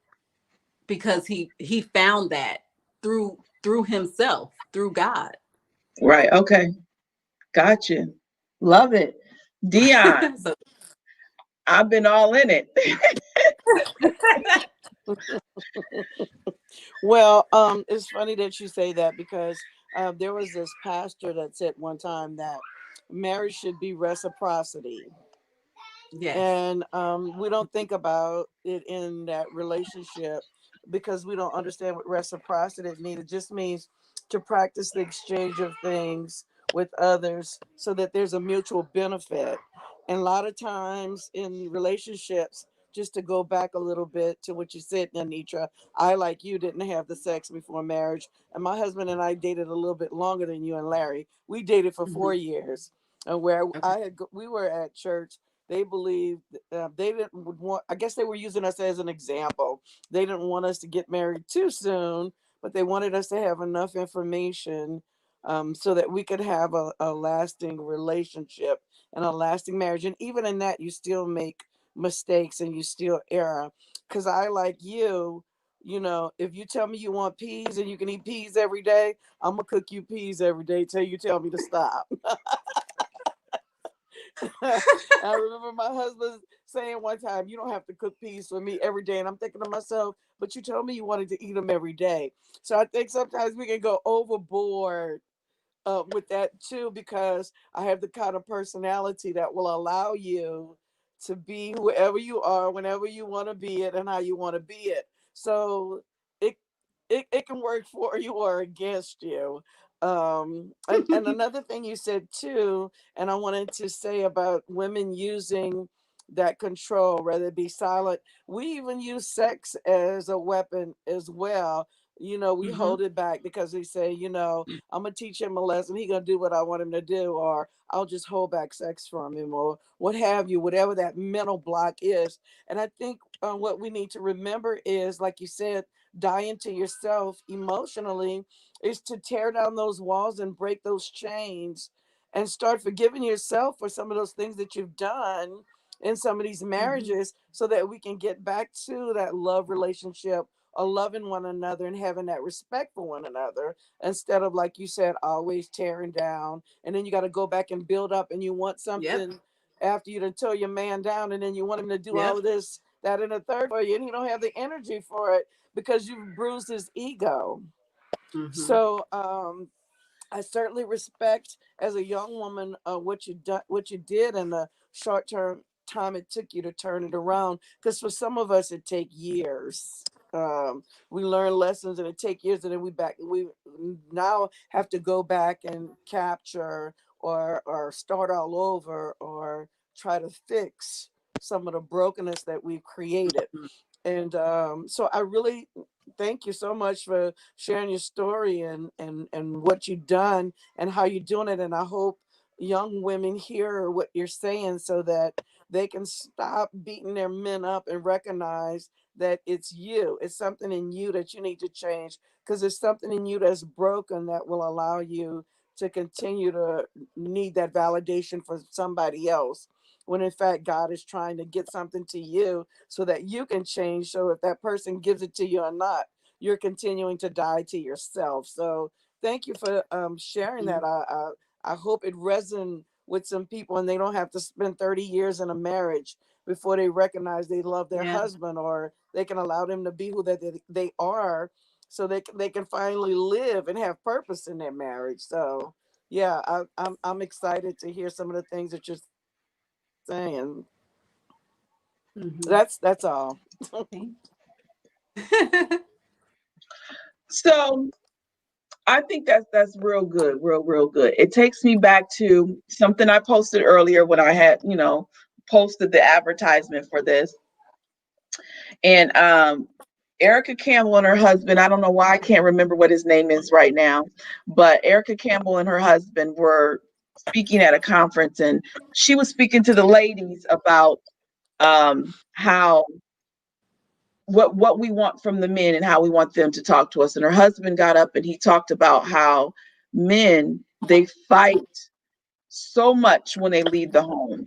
because he found that through himself, through God. Right. Okay. Gotcha. Love it. Dion, So I've been all in it. Well, it's funny that you say that because there was this pastor that said one time that marriage should be reciprocity. yes. And we don't think about it in that relationship because we don't understand what reciprocity means. It just means to practice the exchange of things with others so that there's a mutual benefit. And a lot of times in relationships, just to go back a little bit to what you said, Anitra, I, like you, didn't have the sex before marriage. And my husband and I dated a little bit longer than you and Larry. We dated for Mm-hmm. 4 years. And where Okay. we were at church, they believed they didn't want, I guess they were using us as an example. They didn't want us to get married too soon, but they wanted us to have enough information so that we could have a lasting relationship and a lasting marriage. And even in that, you still make mistakes and you still err. Because I, like you, if you tell me you want peas and you can eat peas every day, I'm going to cook you peas every day till you tell me to stop. I remember my husband saying one time, "You don't have to cook peas for me every day." And I'm thinking to myself, "But you told me you wanted to eat them every day." So I think sometimes we can go overboard with that too, because I have the kind of personality that will allow you to be whoever you are, whenever you want to be it, and how you want to be it. So it it can work for you or against you. And another thing you said too, and I wanted to say about women using that control, whether it be silent. We even use sex as a weapon as well. We Mm-hmm. hold it back because we say, I'm gonna teach him a lesson. He gonna do what I want him to do, or I'll just hold back sex from him, or what have you, whatever that mental block is. And I think what we need to remember is, like you said, dying to yourself emotionally is to tear down those walls and break those chains and start forgiving yourself for some of those things that you've done in some of these Mm-hmm. marriages so that we can get back to that love relationship or loving one another and having that respect for one another, instead of, like you said, always tearing down. And then you got to go back and build up, and you want Yep. something after you done tore your man down, and then you want him to do all Yep. of this, that, and the third for you, and you don't have the energy for it because you've bruised his ego. Mm-hmm. So I certainly respect, as a young woman, what you did in the short term time it took you to turn it around. Because for some of us, it take years. We learn lessons and it take years, and then we now have to go back and capture, or start all over, or try to fix some of the brokenness that we've created. And so I really thank you so much for sharing your story, and what you've done and how you're doing it. And I hope young women hear what you're saying, so that they can stop beating their men up and recognize that it's something in you that you need to change, because it's something in you that's broken that will allow you to continue to need that validation for somebody else, when in fact God is trying to get something to you so that you can change. So if that person gives it to you or not, you're continuing to die to yourself. So thank you for sharing that. I hope it resonates with some people, and they don't have to spend 30 years in a marriage before they recognize they love their Yeah. husband, or they can allow them to be who they are, so they can finally live and have purpose in their marriage. So yeah, I'm excited to hear some of the things that you're saying. Mm-hmm. That's all. So I think that's real good, real good. It takes me back to something I posted earlier when I had, posted the advertisement for this. And Erica Campbell and her husband, I don't know why I can't remember what his name is right now, but Erica Campbell and her husband were speaking at a conference, and she was speaking to the ladies about how what we want from the men and how we want them to talk to us. And her husband got up and he talked about how men, they fight so much when they leave the home,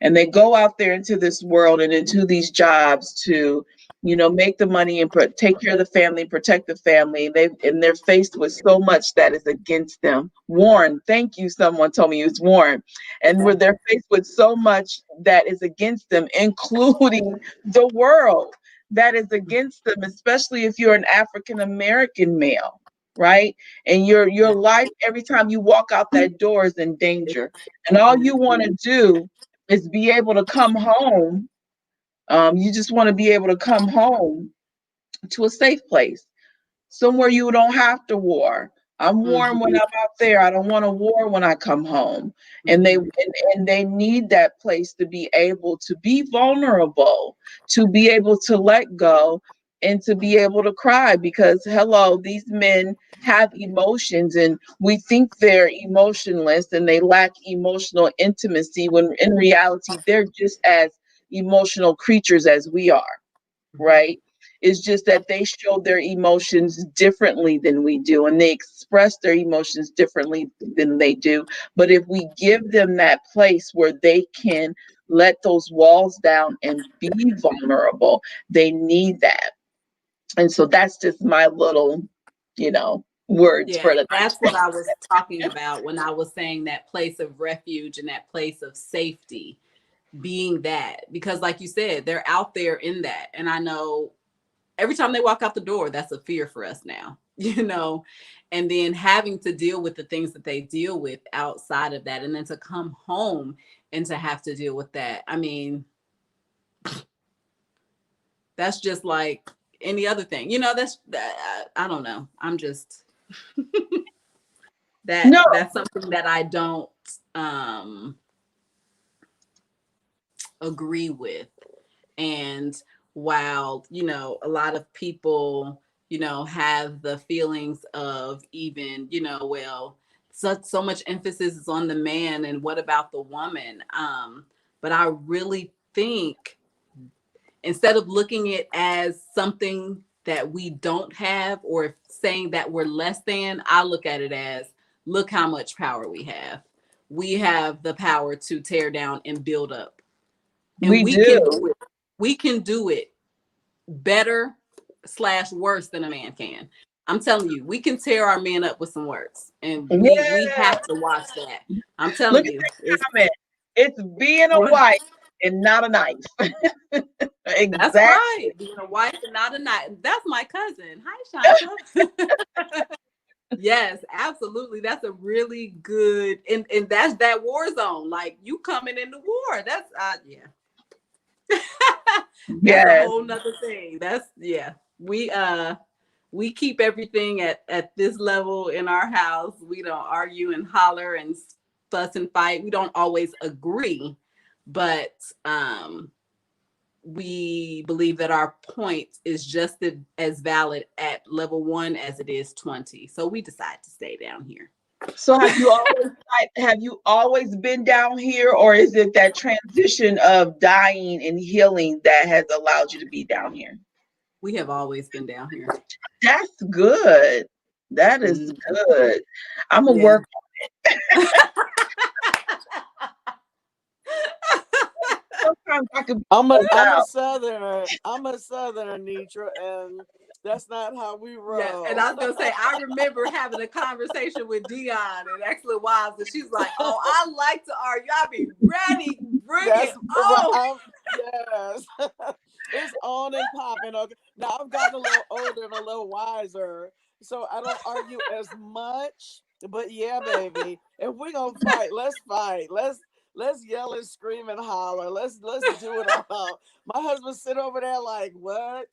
and they go out there into this world and into these jobs to, make the money and take care of the family, protect the family. They're faced with so much that is against them. Warren, thank you. Someone told me it's Warren. And where they're faced with so much that is against them, including the world that is against them, especially if you're an African American male, right? And your life, every time you walk out that door, is in danger. And all you want to do is be able to come home. You just want to be able to come home to a safe place, somewhere you don't have to war. I'm warm when Mm-hmm. I'm out there. I don't want to war when I come home. And they Mm-hmm. and they need that place to be able to be vulnerable, to be able to let go, and to be able to cry, because hello, these men have emotions, and we think they're emotionless and they lack emotional intimacy, when in reality they're just as emotional creatures as we are, right? It's just that they show their emotions differently than we do, and they express their emotions differently than they do. But if we give them that place where they can let those walls down and be vulnerable, they need that. And so that's just my little, words Yeah, for the that's what I was talking about when I was saying that place of refuge and that place of safety being that. Because, like you said, they're out there in that. And I know every time they walk out the door, that's a fear for us now, and then having to deal with the things that they deal with outside of that. And then to come home and to have to deal with that. I mean, that's just like any other thing, that's that. I don't know. I'm just No, that's something that I don't um agree with. And while, a lot of people, have the feelings of even, well, so much emphasis is on the man and what about the woman? But I really think instead of looking at it as something that we don't have or saying that we're less than, I look at it as, look how much power we have. We have the power to tear down and build up. And we do. we can do it better, slash worse than a man can. I'm telling you, we can tear our men up with some words, and we Yeah. have to watch that. I'm telling Look at you, that it's comment. It's being a what. wife and not a knife. That's right. Exactly. Being a wife and not a knife. That's my cousin. Hi, Shanta. Yes, absolutely. That's a really good, and that's that war zone. Like you coming into war. That's yeah. That's a Yes. whole nother thing. That's yeah. We keep everything at this level in our house. We don't argue and holler and fuss and fight. We don't always agree, but we believe that our point is just as valid at level 1 as it is 20. So we decide to stay down here. So have you always been down here, or is it that transition of dying and healing that has allowed you to be down here? We have always been down here. That's good. That is Mm, good. I'm gonna yeah. work. Sometimes I could be I'm a loud. southerner. I'm a southerner, Nitra, and that's not how we Yeah, and roll. I was gonna say, I remember having a conversation with Dion and Excellent Wives, and she's like, "Oh, I like to argue. I be ready, bring it That's right. on." Yes. It's on and popping. Okay. Now I've gotten a little older and a little wiser, so I don't argue as much. But yeah, baby, if we're gonna fight, let's fight. Let's yell and scream and holler. Let's do it all. My husband sit over there like, what?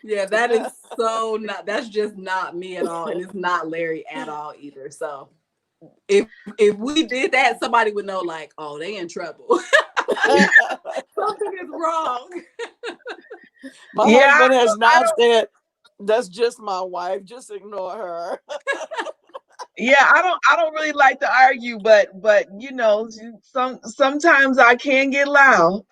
Yeah, that is so not. That's just not me at all, and it's not Larry at all either. So if we did that, somebody would know, like, oh, they in trouble. Something is wrong. My Yeah, husband has I now don't. said, that's just my wife. Just ignore her. Yeah, I don't really like to argue, but sometimes I can get loud.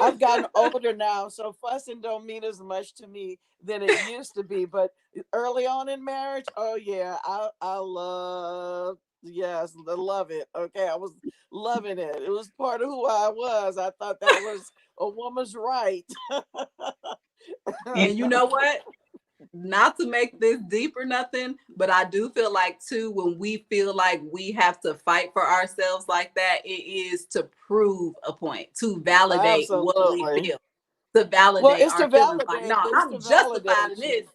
I've gotten older now, so fussing don't mean as much to me than it used to be. But early on in marriage, oh yeah, I love, yes, I love it. Okay, I was loving it. It was part of who I was. I thought that was a woman's right. Yeah, And you know what? Not to make this deep or nothing, but I do feel like too, when we feel like we have to fight for ourselves like that, it is to prove a point, to validate what we Absolutely. feel, to Well, validate it's our to feelings. Like, validate. no, It's I'm to justified in validate this. you.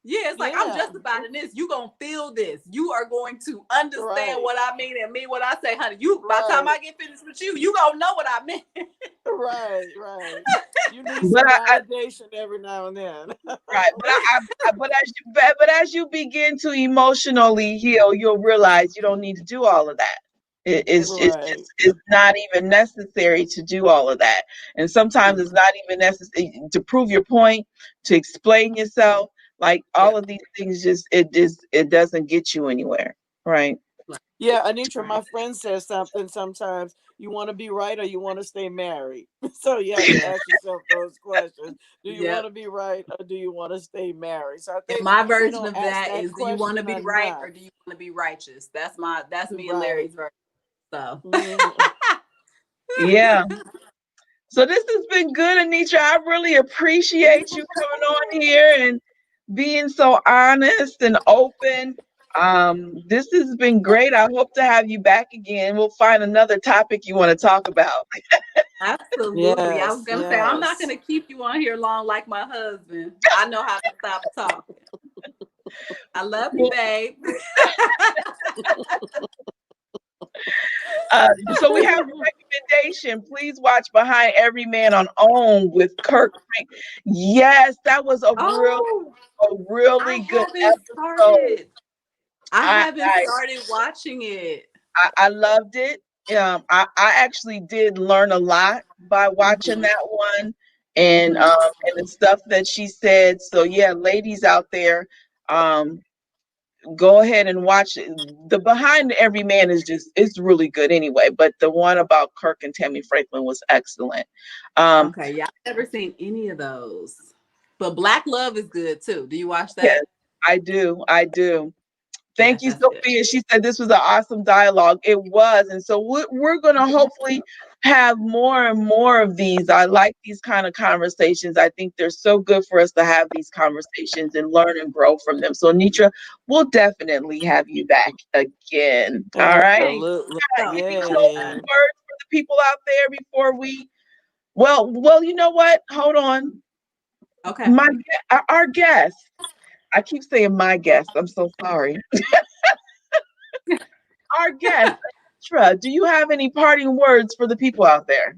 Yeah, it's like I'm Yeah. justified in this. You gonna feel this. You are going to understand Right. what I mean and mean what I say, honey. You by the time Right. I get finished with you, you gonna know what I meant. Right. Right. You need but some I validation every now and then. right, but as you begin to emotionally heal, you'll realize you don't need to do all of that. Right. It's not even necessary to do all of that, and sometimes it's not even necessary to prove your point, to explain yourself. Like Yeah, all of these things, just it doesn't get you anywhere, right? right, Yeah, Anitra, right. my friend says something sometimes. You want to be right or you want to stay married? So you have to Yeah, ask yourself those questions. Do you want yep. to be right or do you want to stay married? So I And think my we version don't of ask that that is, do you want to question be right or enough. do you want to be righteous? That's me and Right. Larry's version. So Mhm. Yeah. So this has been good, Anitra. I really appreciate you coming on here and being so honest and open. This has been great. I hope to have you back again. We'll find another topic you want to talk about. absolutely. I was Yes, gonna say I'm not yes. gonna keep you on here long like my husband. I know how to stop talking. I love you, Well, babe. so we have a recommendation. Please watch Behind Every Man on OWN with Kirk Frank. Yes, that was Oh, a I really good haven't episode. started. I I, haven't I started watching it. I loved it. I actually did learn a lot by watching Mhm, that one, and mhm. the stuff that she said. So yeah, ladies out there, um, go ahead and watch it. The Behind Every Man is just it's really good anyway. But the one about Kirk and Tammy Franklin was excellent. Um, Okay, yeah, I've never seen any of those. But Black Love is good too. Do you watch yes, that? I do. I do. Yeah, Thank you, that's good. Sophia. She said this was an awesome dialogue. It was. And so we're going to hopefully have more and more of these. I like these kind of conversations. I think they're so good for us to have these conversations and learn and grow from them. So, Nitra, we'll definitely have you back again. All right. Thanks. Absolutely. So, Any so closing Yay. words for the people out there before we? Well, you know what? Hold on. okay. Our guest. I keep saying my guest. I'm so sorry. Our guest, Nitra, do you have any parting words for the people out there?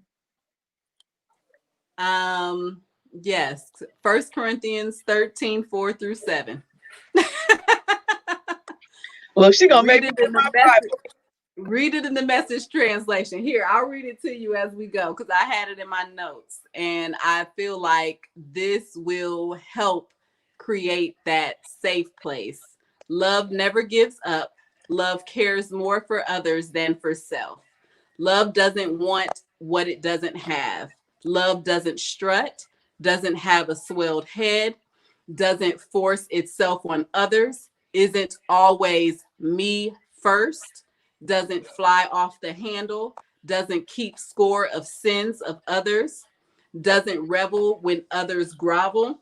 Yes. 1 Corinthians 13, 4-7. Look, she gonna make Read me it get in the my message. Bible. Read it in the message translation. Here, I'll read it to you as we go because I had it in my notes. And I feel like this will help create that safe place. Love never gives up. Love cares more for others than for self. Love doesn't want what it doesn't have. Love doesn't strut, doesn't have a swelled head, doesn't force itself on others, isn't always me first, doesn't fly off the handle, doesn't keep score of sins of others, doesn't revel when others grovel,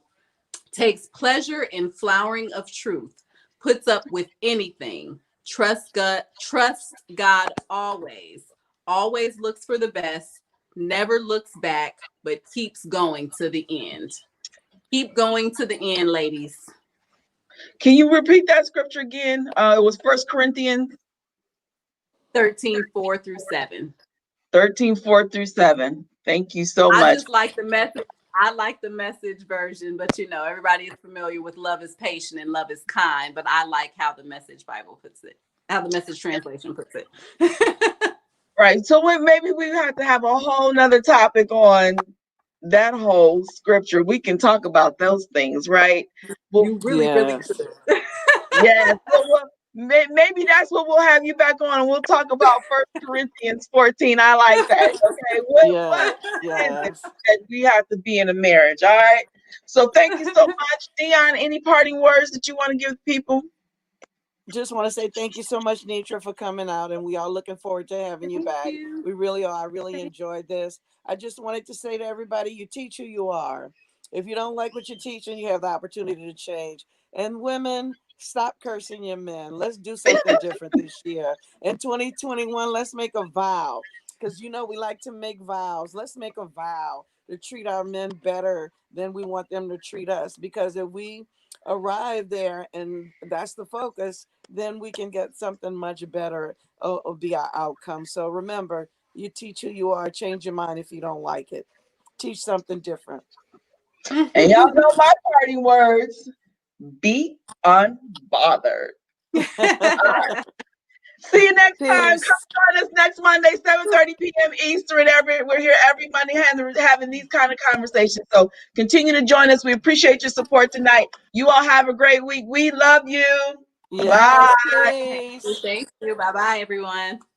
takes pleasure in flowering of truth, puts up with anything, trust God always, always looks for the best, never looks back, but keeps going to the end. Keep going to the end, ladies. Can you repeat that scripture again? It was 1 Corinthians 13, 4-7. 13, 4-7. Thank you so I much. just like the message. I like the message version, but you know, everybody is familiar with love is patient and love is kind. But I like how the message Bible puts it, how the message translation puts it. Right. So maybe we have to have a whole nother topic on that whole scripture. We can talk about those things, right? Well, You really, really Yes. could. yes. Maybe that's what we'll have you back on, and we'll talk about 1 Corinthians 14. I like that. Okay. What Yes. is it Yes. that we have to be in a marriage? All right. So thank you so much, Dion. Any parting words that you want to give people? Just want to say thank you so much, Nitra, for coming out, and we are looking forward to having you Thank back. you. We really are. I really enjoyed this. I just wanted to say to everybody, you teach who you are. If you don't like what you're teaching, you have the opportunity to change. And women, stop cursing your men. Let's do something different this year. In 2021, let's make a vow. Because you know we like to make vows. Let's make a vow to treat our men better than we want them to treat us. Because if we arrive there and that's the focus, then we can get something much better of the outcome. So remember, you teach who you are, change your mind if you don't like it. Teach something different. And y'all know my parting words. Be unbothered. See you next time. Peace. Come join us next Monday, 7:30 p.m. Eastern. We're here every Monday having these kind of conversations. So continue to join us. We appreciate your support tonight. You all have a great week. We love you. Bye. Yes, peace. Thank you. Bye bye, everyone.